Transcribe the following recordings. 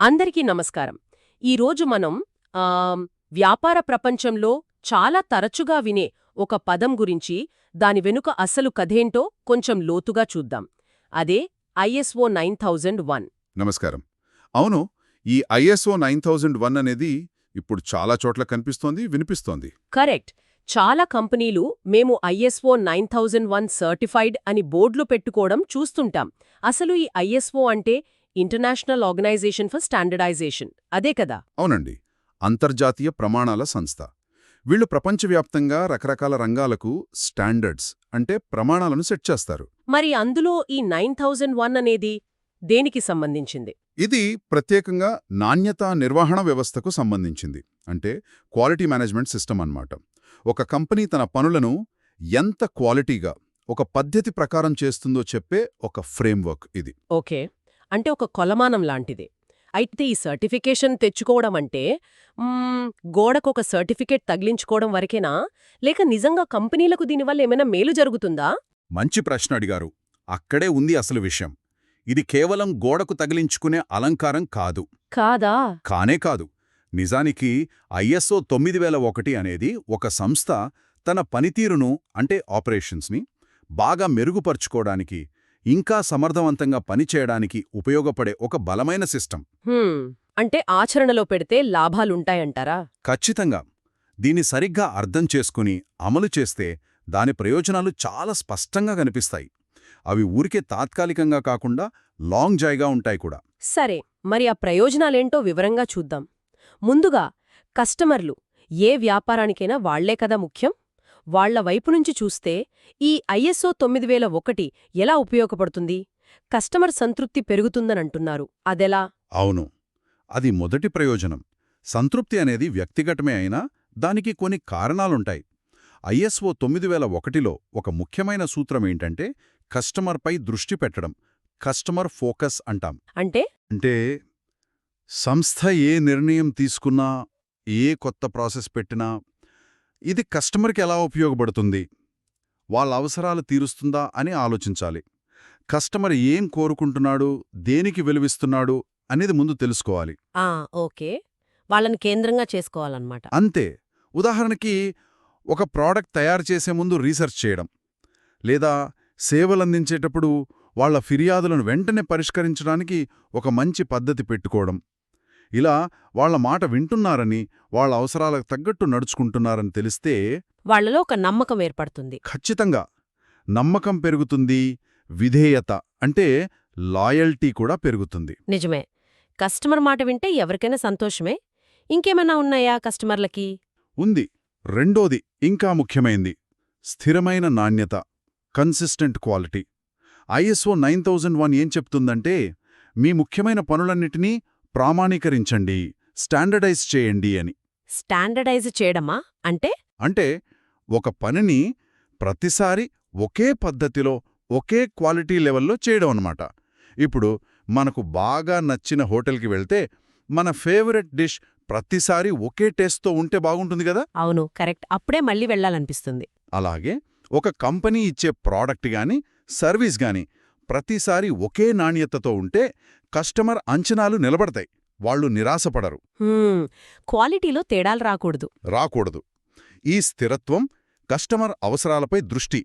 అందరికీ నమస్కారం. ఈరోజు మనం వ్యాపార ప్రపంచంలో చాలా తరచుగా వినే ఒక పదం గురించి, దాని వెనుక అసలు కథేంటో కొంచెం లోతుగా చూద్దాం. అదే ISO 9001. నమస్కారం. అవును, ఈ ISO 9001 అనేది ఇప్పుడు చాలా చోట్ల కనిపిస్తోంది, వినిపిస్తోంది. కరెక్ట్. చాలా కంపెనీలు మేము ISO 9001 సర్టిఫైడ్ అని బోర్డులు పెట్టుకోవడం చూస్తుంటాం. అసలు ఈ ISO అంటే ఇంటర్నేషనల్ ఆర్గనైజేషన్ ఫర్ స్టాండర్డైజేషన్, అదే కదా? అవునండి, అంతర్జాతీయ ప్రమాణాల సంస్థ. వీళ్ళు ప్రపంచవ్యాప్తంగా రకరకాల రంగాలకు స్టాండర్డ్స్ అంటే ప్రమాణాలను సెట్ చేస్తారు. మరి అందులో ఈ 9001 అనేది దేనికి సంబంధించింది? ఇది ప్రత్యేకంగా నాణ్యతా నిర్వహణ వ్యవస్థకు సంబంధించింది. అంటే క్వాలిటీ మేనేజ్మెంట్ సిస్టమ్ అన్నమాట. ఒక కంపెనీ తన పనులను ఎంత క్వాలిటీగా ఒక పద్ధతి ప్రకారం చేస్తుందో చెప్పే ఒక ఫ్రేమ్వర్క్ ఇది. ఓకే, అంటే ఒక కొలమానం లాంటిది. అయితే ఈ సర్టిఫికేషన్ తెచ్చుకోవడం అంటే గోడకొక సర్టిఫికేట్ తగిలించుకోవడం వరకేనా, లేక నిజంగా కంపెనీలకు దీనివల్ల ఏమైనా మేలు జరుగుతుందా? మంచి ప్రశ్న అడిగారు. అక్కడే ఉంది అసలు విషయం. ఇది కేవలం గోడకు తగిలించుకునే అలంకారం కాదు. కాదా? కానే కాదు. నిజానికి ISO 9001 అనేది ఒక సంస్థ తన పనితీరును అంటే ఆపరేషన్స్ని బాగా మెరుగుపరుచుకోవడానికి, ఇంకా సమర్థవంతంగా పనిచేయడానికి ఉపయోగపడే ఒక బలమైన సిస్టమ్. అంటే ఆచరణలో పెడితే లాభాలుంటాయంటారా? ఖచ్చితంగా. దీన్ని సరిగ్గా అర్థం చేసుకుని అమలు చేస్తే దాని ప్రయోజనాలు చాలా స్పష్టంగా కనిపిస్తాయి. అవి ఊరికే తాత్కాలికంగా కాకుండా లాంగ్ జాయ్గా ఉంటాయి కూడా. సరే, మరి ఆ ప్రయోజనాలేంటో వివరంగా చూద్దాం. ముందుగా కస్టమర్లు ఏ వ్యాపారానికైనా వాళ్లే కదా ముఖ్యం. వాళ్ల వైపు నుంచి చూస్తే ఈ ISO 9001 ఎలా ఉపయోగపడుతుంది? కస్టమర్ సంతృప్తి పెరుగుతుందనంటున్నారు, అదెలా? అవును, అది మొదటి ప్రయోజనం. సంతృప్తి అనేది వ్యక్తిగతమే అయినా దానికి కొన్ని కారణాలుంటాయి. ISO 9001లో ఒక ముఖ్యమైన సూత్రమేంటంటే కస్టమర్పై దృష్టి పెట్టడం. కస్టమర్ ఫోకస్ అంటాం. అంటే సంస్థ ఏ నిర్ణయం తీసుకున్నా, ఏ కొత్త ప్రాసెస్ పెట్టినా ఇది కస్టమర్కి ఎలా ఉపయోగపడుతుంది, వాళ్ళ అవసరాలు తీరుస్తుందా అని ఆలోచించాలి. కస్టమర్ ఏం కోరుకుంటున్నాడు, దేనికి విలువిస్తున్నాడు అనేది ముందు తెలుసుకోవాలి. ఓకే, వాళ్ళని కేంద్రంగా చేసుకోవాలన్నమాట. అంతే. ఉదాహరణకి ఒక ప్రోడక్ట్ తయారు చేసే ముందు రీసెర్చ్ చేయడం, లేదా సేవలందించేటప్పుడు వాళ్ల ఫిర్యాదులను వెంటనే పరిష్కరించడానికి ఒక మంచి పద్ధతి పెట్టుకోవడం. ఇలా వాళ్ల మాట వింటున్నారని, వాళ్ల అవసరాలకు తగ్గట్టు నడుచుకుంటున్నారని తెలిస్తే వాళ్లలో ఒక నమ్మకం ఏర్పడుతుంది. ఖచ్చితంగా నమ్మకం పెరుగుతుంది. విధేయత అంటే లాయల్టీ కూడా పెరుగుతుంది. నిజమే. కస్టమర్ మాట వింటే ఎవరికైనా సంతోషమే. ఇంకేమైనా ఉన్నాయా కస్టమర్లకి? ఉంది. రెండోది ఇంకా ముఖ్యమైంది, స్థిరమైన నాణ్యత, కన్సిస్టెంట్ క్వాలిటీ. ISO 9001 ఏం చెప్తుందంటే మీ ముఖ్యమైన పనులన్నిటినీ ప్రామాణీకరించండి, స్టాండర్డైజ్ చేయండి అని. స్టాండర్డైజ్ చేయడమా అంటే ఒక పనిని ప్రతిసారి ఒకే పద్ధతిలో, ఒకే క్వాలిటీ లెవెల్లో చేయడం అన్నమాట. ఇప్పుడు మనకు బాగా నచ్చిన హోటల్కి వెళ్తే మన ఫేవరెట్ డిష్ ప్రతిసారి ఒకే టేస్ట్తో ఉంటే బాగుంటుంది కదా? అవును, కరెక్ట్. అప్పుడే మళ్ళీ వెళ్లాలనిపిస్తుంది. అలాగే ఒక కంపెనీ ఇచ్చే ప్రోడక్ట్ గాని, సర్వీస్ గాని ప్రతిసారి ఒకే నాణ్యతతో ఉంటే కస్టమర్ అంచనాలు నిలబడతాయి. వాళ్లు నిరాశపడరు. క్వాలిటీలో తేడాలు రాకూడదు. ఈ స్థిరత్వం, కస్టమర్ అవసరాలపై దృష్టి,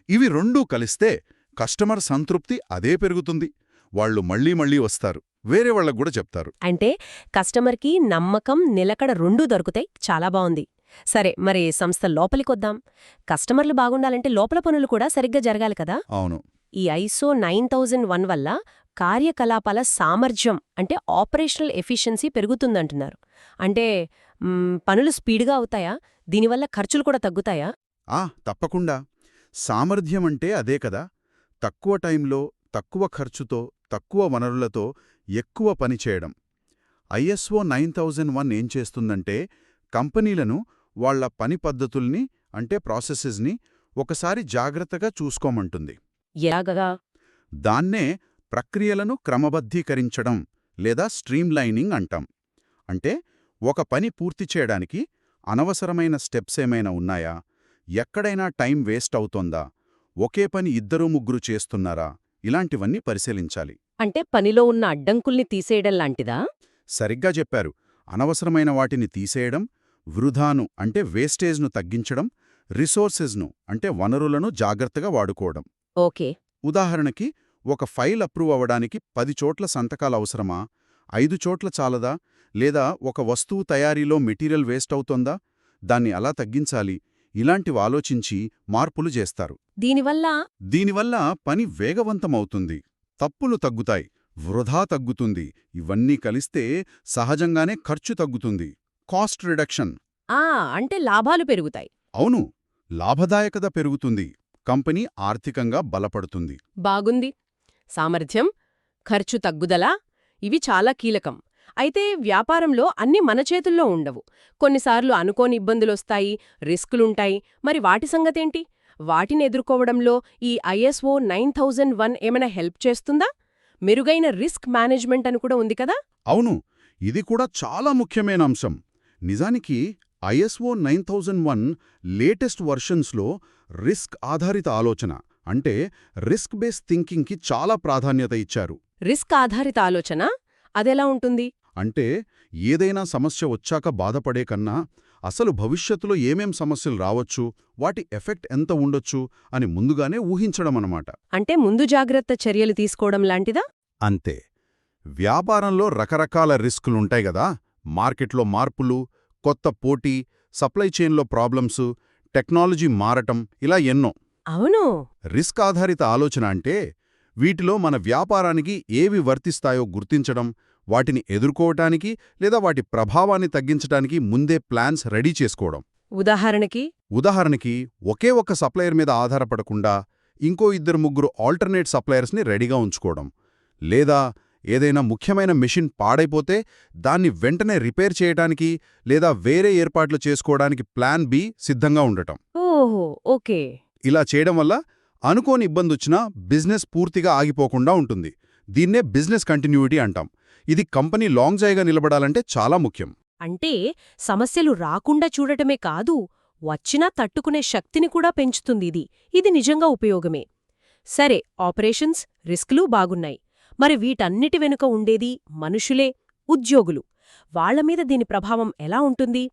ఇవి రెండూ కలిస్తే కస్టమర్ సంతృప్తి అదే పెరుగుతుంది. వాళ్లు మళ్లీ మళ్లీ వస్తారు, వేరే వాళ్లకు కూడా చెప్తారు. అంటే కస్టమర్కి నమ్మకం, నిలకడ రెండూ దొరుకుతాయి. చాలా బావుంది. సరే, మరి సంస్థ లోపలికొద్దాం. కస్టమర్లు బాగుండాలంటే లోపల పనులు కూడా సరిగ్గా జరగాలి కదా? అవును. ఈ ISO 9001 వల్ల కార్యకలాపాల సామర్థ్యం అంటే ఆపరేషనల్ ఎఫిషియన్సీ పెరుగుతుందంటున్నారు. అంటే పనులు స్పీడ్గా అవుతాయా? దీనివల్ల ఖర్చులు కూడా తగ్గుతాయా? తప్పకుండా. సామర్థ్యమంటే అదే కదా. తక్కువ టైంలో, తక్కువ ఖర్చుతో, తక్కువ వనరులతో ఎక్కువ పని చేయడం. ISO 9001 ఏం చేస్తుందంటే కంపెనీలను వాళ్ల పని పద్ధతుల్ని అంటే ప్రాసెసెస్ని ఒకసారి జాగ్రత్తగా చూసుకోమంటుంది. ఎలాగగా? దాన్నే ప్రక్రియలను క్రమబద్ధీకరించడం లేదా స్ట్రీమ్లైనింగ్ అంటాం. అంటే ఒక పని పూర్తి చేయడానికి అనవసరమైన స్టెప్స్ ఏమైనా ఉన్నాయా, ఎక్కడైనా టైం వేస్ట్ అవుతోందా, ఒకే పని ఇద్దరు ముగ్గురు చేస్తున్నారా, ఇలాంటివన్నీ పరిశీలించాలి. అంటే పనిలో ఉన్న అడ్డంకుల్ని తీసేయడం లాంటిదా? సరిగ్గా చెప్పారు. అనవసరమైన వాటిని తీసేయడం, వృధాను అంటే వేస్టేజ్ను తగ్గించడం, రిసోర్సెస్ను అంటే వనరులను జాగ్రత్తగా వాడుకోవడం. ఓకే. ఉదాహరణకి ఒక ఫైల్ అప్రూవ్ అవ్వడానికి 10 చోట్ల సంతకాలవసరమా? 5 చోట్ల చాలదా? లేదా ఒక వస్తువు తయారీలో మెటీరియల్ వేస్ట్ అవుతోందా? దాన్ని అలా తగ్గించాలి. ఇలాంటివి ఆలోచించి మార్పులు చేస్తారు. దీనివల్ల పని వేగవంతమవుతుంది, తప్పులు తగ్గుతాయి, వృధా తగ్గుతుంది. ఇవన్నీ కలిస్తే సహజంగానే ఖర్చు తగ్గుతుంది. Cost reduction. ఆ అంటే లాభాలు పెరుగుతాయి. అవును, లాభదాయకత పెరుగుతుంది. కంపెనీ ఆర్థికంగా బలపడుతుంది. బాగుంది. సామర్థ్యం, ఖర్చు తగ్గుదల ఇవి చాలా కీలకం. అయితే వ్యాపారంలో అన్నీ మన చేతుల్లో ఉండవు. కొన్నిసార్లు అనుకోని ఇబ్బందులొస్తాయి, రిస్కులుంటాయి. మరి వాటి సంగతేంటి? వాటిని ఎదుర్కోవడంలో ఈ ISO 9001 ఏమైనా హెల్ప్ చేస్తుందా? మెరుగైన రిస్క్ మేనేజ్మెంట్ అని కూడా ఉంది కదా? అవును, ఇది కూడా చాలా ముఖ్యమైన అంశం. నిజానికి ISO 9001 లేటెస్ట్ వర్షన్స్లో రిస్క్ ఆధారిత ఆలోచన అంటే రిస్క్ బేస్డ్ థింకింగ్కి చాలా ప్రాధాన్యత ఇచ్చారు. రిస్క్ ఆధారిత ఆలోచన అదెలా ఉంటుంది? అంటే ఏదైనా సమస్య వచ్చాక బాధపడే కన్నా అసలు భవిష్యత్తులో ఏమేం సమస్యలు రావచ్చు, వాటి ఎఫెక్ట్ ఎంత ఉండొచ్చు అని ముందుగానే ఊహించడమన్నమాట. అంటే ముందు జాగ్రత్త చర్యలు తీసుకోవడం లాంటిదా? అంతే. వ్యాపారంలో రకరకాల రిస్కులుంటాయి గదా. మార్కెట్లో మార్పులు, కొత్త పోటీ, సప్లై చైన్లో ప్రాబ్లమ్స్, టెక్నాలజీ మారటం, ఇలా ఎన్నో. అవును. రిస్క్ ఆధారిత ఆలోచన అంటే వీటిలో మన వ్యాపారానికి ఏవి వర్తిస్తాయో గుర్తించడం, వాటిని ఎదుర్కోవటానికి లేదా వాటి ప్రభావాన్ని తగ్గించటానికి ముందే ప్లాన్స్ రెడీ చేసుకోవడం. ఉదాహరణకి ఒకే ఒక్క సప్లయర్ మీద ఆధారపడకుండా ఇంకో 2-3 ఆల్టర్నేట్ సప్లయర్స్ని రెడీగా ఉంచుకోవడం. లేదా ఏదైనా ముఖ్యమైన మెషిన్ పాడైపోతే దాన్ని వెంటనే రిపేర్ చేయటానికి లేదా వేరే ఏర్పాట్లు చేసుకోవడానికి ప్లాన్ బి సిద్ధంగా ఉండటం. ఓహో, ఓకే. ఇలా చేయడం వల్ల అనుకోని ఇబ్బందొచ్చినా బిజినెస్ పూర్తిగా ఆగిపోకుండా ఉంటుంది. దీన్నే బిజినెస్ కంటిన్యూటీ అంటాం. ఇది కంపెనీ లాంగ్జైగా నిలబడాలంటే చాలా ముఖ్యం. అంటే సమస్యలు రాకుండా చూడటమే కాదు, వచ్చినా తట్టుకునే శక్తిని కూడా పెంచుతుంది. ఇది నిజంగా ఉపయోగమే. సరే, ఆపరేషన్స్, రిస్క్లూ బాగున్నాయి. మరి వీటన్నిటి వెనుక ఉండేది మనుషులే, ఉద్యోగులు. వాళ్లమీద దీని ప్రభావం ఎలా ఉంటుంది?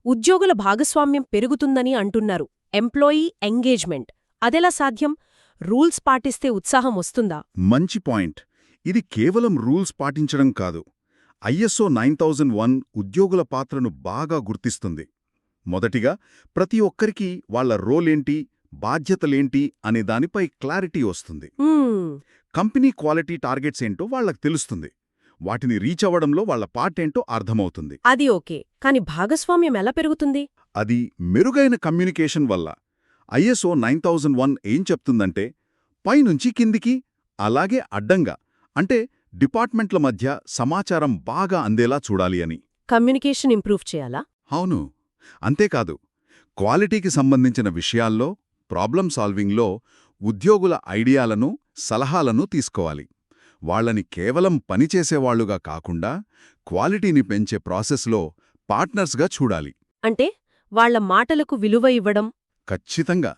ఉద్యోగుల భాగస్వామ్యం పెరుగుతుందని అంటున్నారు. ఎంప్లాయీ ఎంగేజ్మెంట్ అదెలా సాధ్యం? రూల్స్ పాటిస్తే ఉత్సాహం వస్తుందా? మంచి పాయింట్. ఇది కేవలం రూల్స్ పాటించడం కాదు. ISO 9001 ఉద్యోగుల పాత్రను బాగా గుర్తిస్తుంది. మొదటిగా, ప్రతి ఒక్కరికీ వాళ్ల రోలేంటి, బాధ్యతలేంటి అనే దానిపై క్లారిటీ వస్తుంది. కంపెనీ క్వాలిటీ టార్గెట్స్ ఏంటో వాళ్లకు తెలుస్తుంది. వాటిని రీచ్ అవ్వడంలో వాళ్ల పార్టేంటో అర్థమవుతుంది. అది ఓకే, కాని భాగస్వామ్యం ఎలా పెరుగుతుంది? అది మెరుగైన కమ్యూనికేషన్ వల్ల. ISO 9001 ఏం చెప్తుందంటే, పైనుంచి కిందికి, అలాగే అడ్డంగా అంటే డిపార్ట్మెంట్ల మధ్య సమాచారం బాగా అందేలా చూడాలి అని. కమ్యూనికేషన్ ఇంప్రూవ్ చేయాలా? అవును. అంతేకాదు, క్వాలిటీకి సంబంధించిన విషయాల్లో, ప్రాబ్లం సాల్వింగ్లో ఉద్యోగుల ఐడియాలను, సలహాలను తీసుకోవాలి. వాళ్లని కేవలం పనిచేసేవాళ్లుగా కాకుండా క్వాలిటీని పెంచే ప్రాసెస్లో పార్ట్నర్స్గా చూడాలి. అంటే వాళ్ల మాటలకు విలువ ఇవ్వడం. ఖచ్చితంగా.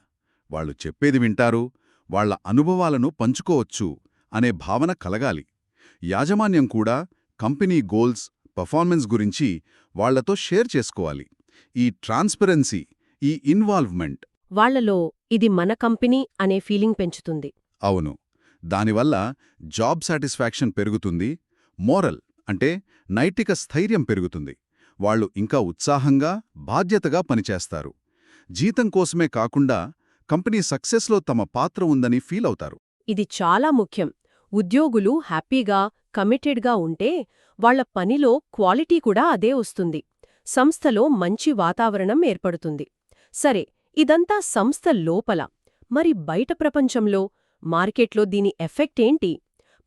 వాళ్ళు చెప్పేది వింటారు, వాళ్ల అనుభవాలను పంచుకోవచ్చు అనే భావన కలగాలి. యాజమాన్యం కూడా కంపెనీ గోల్స్, పర్ఫార్మెన్స్ గురించి వాళ్లతో షేర్ చేసుకోవాలి. ఈ ట్రాన్స్పరెన్సీ, ఈ ఇన్వాల్వ్మెంట్ వాళ్లలో ఇది మన కంపెనీ అనే ఫీలింగ్ పెంచుతుంది. అవును. దానివల్ల జాబ్ సాటిస్ఫాక్షన్ పెరుగుతుంది, మోరల్ అంటే నైతిక స్థైర్యం పెరుగుతుంది. వాళ్లు ఇంకా ఉత్సాహంగా, బాధ్యతగా పనిచేస్తారు. జీతం కోసమే కాకుండా కంపెనీ సక్సెస్లో తమ పాత్ర ఉందని ఫీల్ అవుతారు. ఇది చాలా ముఖ్యం. ఉద్యోగులు హ్యాపీగా, కమిటెడ్గా ఉంటే వాళ్ల పనిలో క్వాలిటీ కూడా అదే వస్తుంది. సంస్థలో మంచి వాతావరణం ఏర్పడుతుంది. సరే, ఇదంతా సంస్థ లోపల. మరి బయట ప్రపంచంలో, మార్కెట్లో దీని ఎఫెక్ట్ ఏంటి?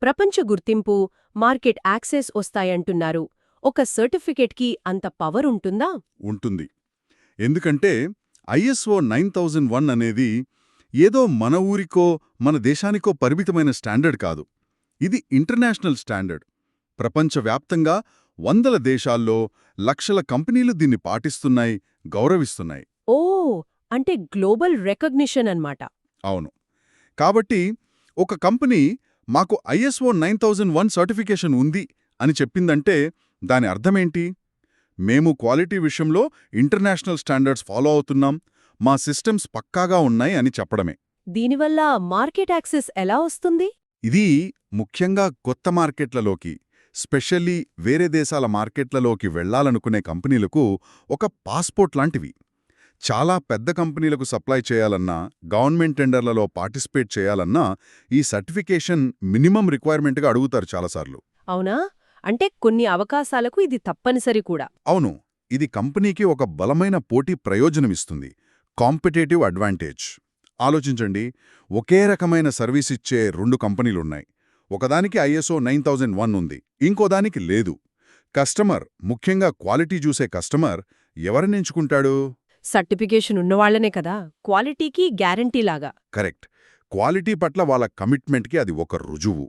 ప్రపంచ గుర్తింపు, మార్కెట్ యాక్సెస్ వస్తాయంటున్నారు. ఒక సర్టిఫికెట్కి అంత పవర్ ఉంటుందా? ఉంటుంది. ఎందుకంటే ISO 9001 అనేది ఏదో మన ఊరికో, మన దేశానికో పరిమితమైన స్టాండర్డ్ కాదు. ఇది ఇంటర్నేషనల్ స్టాండర్డ్. ప్రపంచవ్యాప్తంగా వందల దేశాల్లో లక్షల కంపెనీలు దీన్ని పాటిస్తున్నాయి, గౌరవిస్తున్నాయి. ఓ, అంటే గ్లోబల్ రికగ్నిషన్ అన్నమాట. అవును. కాబట్టి ఒక కంపెనీ మాకు ISO 9001 సర్టిఫికేషన్ ఉంది అని చెప్పిందంటే దాని అర్థమేంటి? మేము క్వాలిటీ విషయంలో ఇంటర్నేషనల్ స్టాండర్డ్స్ ఫాలో అవుతున్నాం, మా సిస్టమ్స్ పక్కాగా ఉన్నాయి అని చెప్పడమే. దీనివల్ల మార్కెట్ యాక్సెస్ ఎలా వస్తుంది? ఇది ముఖ్యంగా కొత్త మార్కెట్లలోకి, స్పెషల్లీ వేరే దేశాల మార్కెట్లలోకి వెళ్లాలనుకునే కంపెనీలకు ఒక పాస్పోర్ట్ లాంటివి. చాలా పెద్ద కంపెనీలకు సప్లై చేయాలన్నా, గవర్నమెంట్ టెండర్లలో పార్టిసిపేట్ చేయాలన్నా ఈ సర్టిఫికేషన్ మినిమం రిక్వైర్మెంట్గా అడుగుతారు చాలాసార్లు. అవునా? అంటే కొన్ని అవకాశాలకు ఇది తప్పనిసరి కూడా. అవును, ఇది కంపెనీకి ఒక బలమైన పోటీ ప్రయోజనమిస్తుంది, కాంపిటేటివ్ అడ్వాంటేజ్. ఆలోచించండి, ఒకే రకమైన సర్వీస్ ఇచ్చే 2 కంపెనీలున్నాయి. ఒకదానికి ISO 9001 ఉంది, ఇంకోదానికి లేదు. కస్టమర్, ముఖ్యంగా క్వాలిటీ చూసే కస్టమర్ ఎవరినెంచుకుంటాడు? సర్టిఫికేషన్ ఉన్నవాళ్లనే కదా, క్వాలిటీకి గ్యారంటీలాగా. కరెక్ట్. క్వాలిటీ పట్ల వాళ్ళ కమిట్మెంట్కి అది ఒక రుజువు.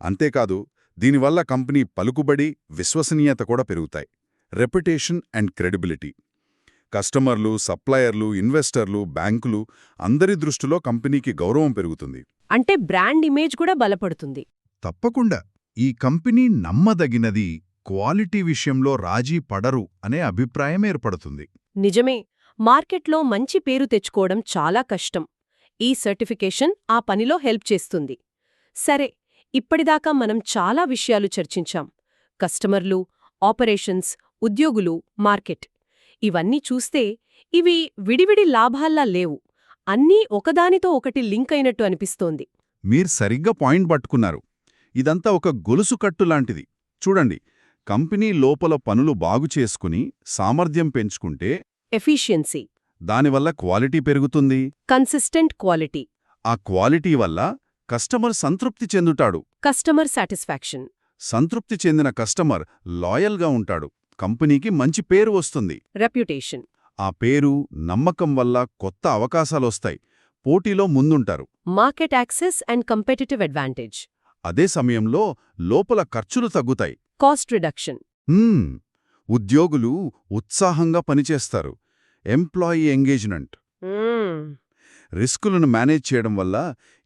అంతేకాదు, దీనివల్ల కంపెనీ పలుకుబడి, విశ్వసనీయత కూడా పెరుగుతాయి. Reputation and credibility. కస్టమర్లు, సప్లయర్లు, ఇన్వెస్టర్లు, బ్యాంకులు అందరి దృష్టిలో కంపెనీకి గౌరవం పెరుగుతుంది. అంటే బ్రాండ్ ఇమేజ్ కూడా బలపడుతుంది. తప్పకుండా. ఈ కంపెనీ నమ్మదగినది, క్వాలిటీ విషయంలో రాజీ పడరు అనే అభిప్రాయం ఏర్పడుతుంది. నిజమే. మార్కెట్లో మంచి పేరు తెచ్చుకోవడం చాలా కష్టం. ఈ సర్టిఫికేషన్ ఆ పనిలో హెల్ప్ చేస్తుంది. సరే, ఇప్పటిదాకా మనం చాలా విషయాలు చర్చించాం. కస్టమర్లు, ఆపరేషన్స్, ఉద్యోగులు, మార్కెట్. ఇవన్నీ చూస్తే ఇవి విడివిడి లాభాల్లా లేవు. అన్నీ ఒకదానితో ఒకటి లింక్ అయినట్టు అనిపిస్తోంది. మీరు సరిగ్గా పాయింట్ పట్టుకున్నారు. ఇదంతా ఒక గొలుసు కట్టు లాంటిది. చూడండి, కంపెనీ లోపల పనులు బాగు చేసుకుని సామర్థ్యం పెంచుకుంటే ఎఫిషియన్సీ, దానివల్ల క్వాలిటీ పెరుగుతుంది. కన్సిస్టెంట్ క్వాలిటీ, ఆ క్వాలిటీ వల్ల కస్టమర్ సంతృప్తి చెందుతాడు. Customer satisfaction. సంతృప్తి చెందిన కస్టమర్ లాయల్గా ఉంటాడు, కంపెనీకి మంచి పేరు వస్తుంది. రెప్యుటేషన్. ఆ పేరు, నమ్మకం వల్ల కొత్త అవకాశాలొస్తాయి, పోటీలో ముందుంటారు. Market access and competitive advantage. అదే సమయంలో లోపల ఖర్చులు తగ్గుతాయి. Cost reduction. ఉద్యోగులు ఉత్సాహంగా పనిచేస్తారు. Employee engagement. రిస్కులను మేనేజ్ చేయడం వల్ల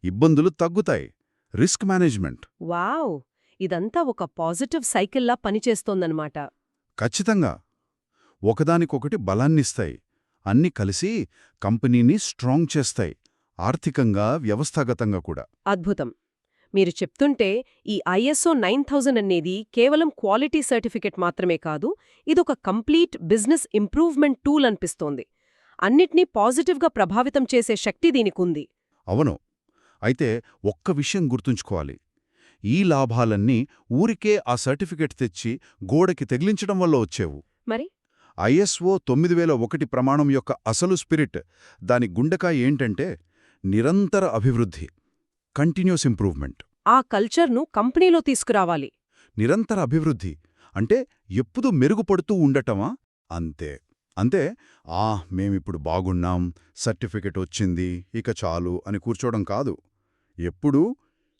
ఇబ్బందులు తగ్గుతాయి. Risk management. వావ్! ఇదంతా ఒక పాజిటివ్ సైకిల్లా పనిచేస్తోందన్నమాట. ఖచ్చితంగా. ఒకదానికొకటి బలాన్నిస్తాయి. అన్నీ కలిసి కంపెనీని స్ట్రాంగ్ చేస్తాయి, ఆర్థికంగా, వ్యవస్థాగతంగా కూడా. అద్భుతం. మీరు చెప్తుంటే ఈ ISO 9000 అనేది కేవలం క్వాలిటీ సర్టిఫికెట్ మాత్రమే కాదు, ఇదొక కంప్లీట్ బిజినెస్ ఇంప్రూవ్మెంట్ టూల్ అనిపిస్తోంది. అన్నిట్నీ పాజిటివ్గా ప్రభావితం చేసే శక్తి దీనికుంది. అవును. అయితే ఒక్క విషయం గుర్తుంచుకోవాలి. ఈ లాభాలన్నీ ఊరికే ఆ సర్టిఫికెట్ తెచ్చి గోడకి తగిలించడం వల్ల వచ్చేవు. మరి ISO 9001 ప్రమాణం యొక్క అసలు స్పిరిట్, దాని గుండెకాయ ఏంటంటే నిరంతర అభివృద్ధి, కంటిన్యూస్ ఇంప్రూవ్మెంట్. ఆ కల్చర్ను కంపెనీలో తీసుకురావాలి. నిరంతర అభివృద్ధి అంటే ఎప్పుడూ మెరుగుపడుతూ ఉండటమా? అంతే. అంతే, మేమిప్పుడు బాగున్నాం, సర్టిఫికెట్ వచ్చింది, ఇక చాలు అని కూర్చోవడం కాదు. ఎప్పుడూ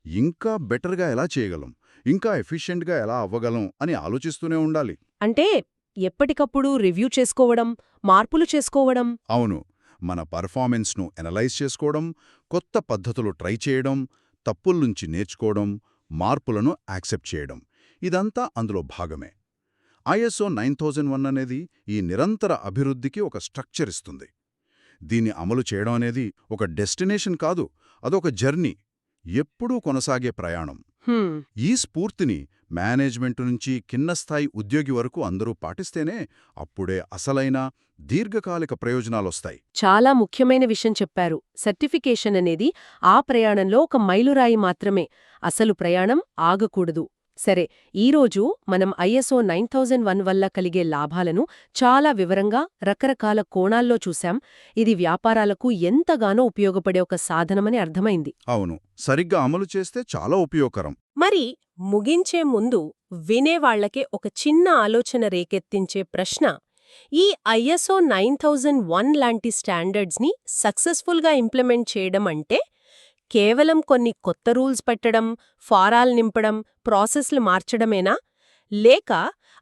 ఇంకా బెటర్గా ఎలా చేయగలం, ఇంకా ఎఫిషియెంట్గా ఎలా అవ్వగలం అని ఆలోచిస్తూనే ఉండాలి. అంటే ఎప్పటికప్పుడు రివ్యూ చేసుకోవడం, మార్పులు చేసుకోవడం. అవును. మన పర్ఫార్మెన్స్ను ఎనలైజ్ చేసుకోవడం, కొత్త పద్ధతులు ట్రై చేయడం, తప్పుల్నుంచి నేర్చుకోవడం, మార్పులను యాక్సెప్ట్ చేయడం, ఇదంతా అందులో భాగమే. ISO 9001 అనేది ఈ నిరంతర అభివృద్ధికి ఒక స్ట్రక్చర్ ఇస్తుంది. దీన్ని అమలు చేయడం అనేది ఒక డెస్టినేషన్ కాదు, అదొక జర్నీ, ఎప్పుడూ కొనసాగే ప్రయాణం. ఈ స్ఫూర్తిని మేనేజ్మెంటు నుంచి కిందస్థాయి ఉద్యోగి వరకు అందరూ పాటిస్తేనే అప్పుడే అసలైన దీర్ఘకాలిక ప్రయోజనాలొస్తాయి. చాలా ముఖ్యమైన విషయం చెప్పారు. సర్టిఫికేషన్ అనేది ఆ ప్రయాణంలో ఒక మైలురాయి మాత్రమే, అసలు ప్రయాణం ఆగకూడదు. సరే, ఈరోజు మనం ISO 9001 వల్ల కలిగే లాభాలను చాలా వివరంగా రకరకాల కోణాల్లో చూశాం. ఇది వ్యాపారాలకు ఎంతగానో ఉపయోగపడే ఒక సాధనమని అర్థమైంది. అవును, సరిగ్గా అమలు చేస్తే చాలా ఉపయోగకరం. మరి ముగించే ముందు వినేవాళ్లకే ఒక చిన్న ఆలోచన రేకెత్తించే ప్రశ్న: ఈ ISO 9001 లాంటి స్టాండర్డ్స్ని సక్సెస్ఫుల్గా ఇంప్లిమెంట్ చేయడం అంటే కేవలం కొన్ని కొత్త రూల్స్ పెట్టడం, ఫారాలు నింపడం, ప్రాసెస్లు మార్చడమేనా? లేక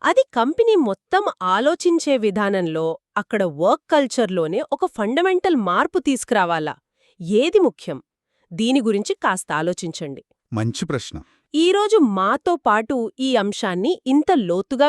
అది కంపెనీ మొత్తం ఆలోచించే విధానంలో, అక్కడ వర్క్ కల్చర్లోనే ఒక ఫండమెంటల్ మార్పు తీసుకురావాలా? ఏది ముఖ్యం? దీని గురించి కాస్త ఆలోచించండి. మంచి ప్రశ్న. ఈరోజు మాతో పాటు ఈ అంశాన్ని ఇంత లోతుగా